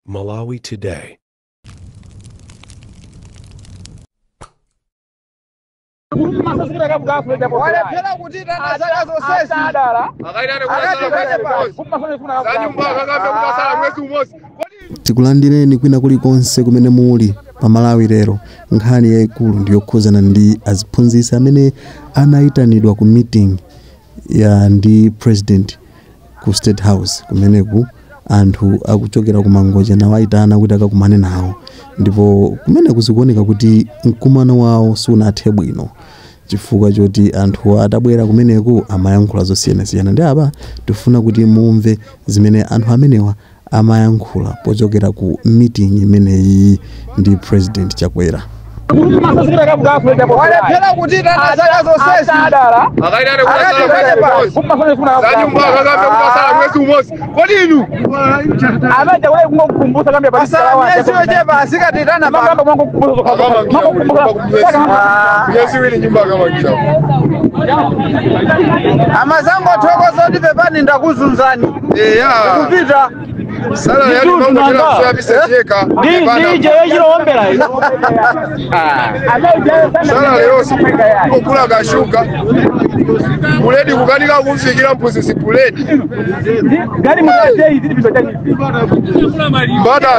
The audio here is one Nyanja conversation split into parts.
Malawi Today. Tikulandireni kwina kulikonse kumene muli pa Malawi lero. Nkhani yayikulu ndiyokhuzana ndi aziphunzitsi amene anayitanidwa ku meeting ya ndi president ku State House, kumeneku anthu akuchokera ku Mangoja nawo ayitana kuti akakumane nawo, ndipo kumene kuzikuoneka kuti mkumano wawo sunathe bwino chifukwa choti anthu atabwera kumeneku amayankhula zosiyanasiyana. Ndi apa tifuna kuti mumve zimene anthu amenewa amayankhula pochokera ku meeting imeneyi ndi President Chakwera. Amazango thokoza ndi pepani ndakuzunzani. Kupita sala yani mambo tena bisecheka nije yechiloombera hizo sala leo sikukula gashuka buledi kukanika kumfikira mpuzisi buledi gari mutaje hizi bizo tani bada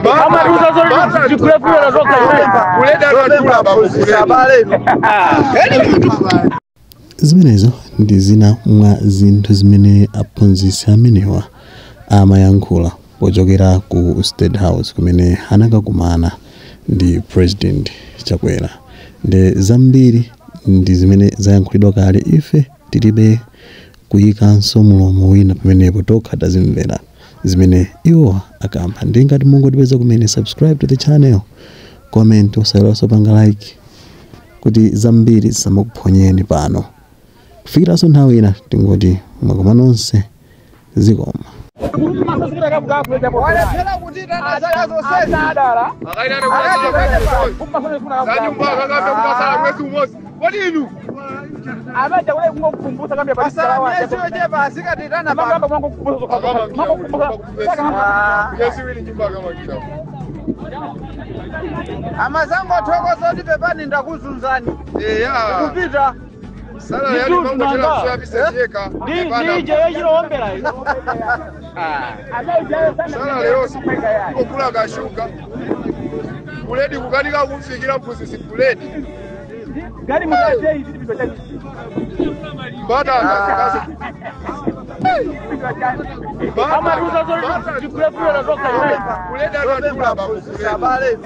kama ruza zote zikurefu na zoka buledi anatula babu sabale Zimenezo ndi zina mwa zinthu zimene aphunzitsi amenewa amayankhula pochokera ku State House kumene anakakumana ndi President Chakwera. Ndi zambiri ndi zimene zayankhulidwa kale, ife tilibe kuyikanso mulomo wina pamenepo, tokha tazimvera zimene iwo akamba. Ndi ngati mungotipeza kumene, subscribe to the channel, comment, usaiwale panga like kuti zambiri zisamakuphonyeni pano. Kufikiraso nthawi ina tingoti mwakoma nonse zikoma. Amazango thokoza ndi pepani ndakuzunzani. Kupita sala yani mambo tena bisecheka nije yechiloombera hizo sala leo sikukula gashuka buledi kukanika kumfikira mpuzisi buledi gari mutaje hizi bizo tani bada kama ruza zote zikurefu na zoka buledi anatula babu sabale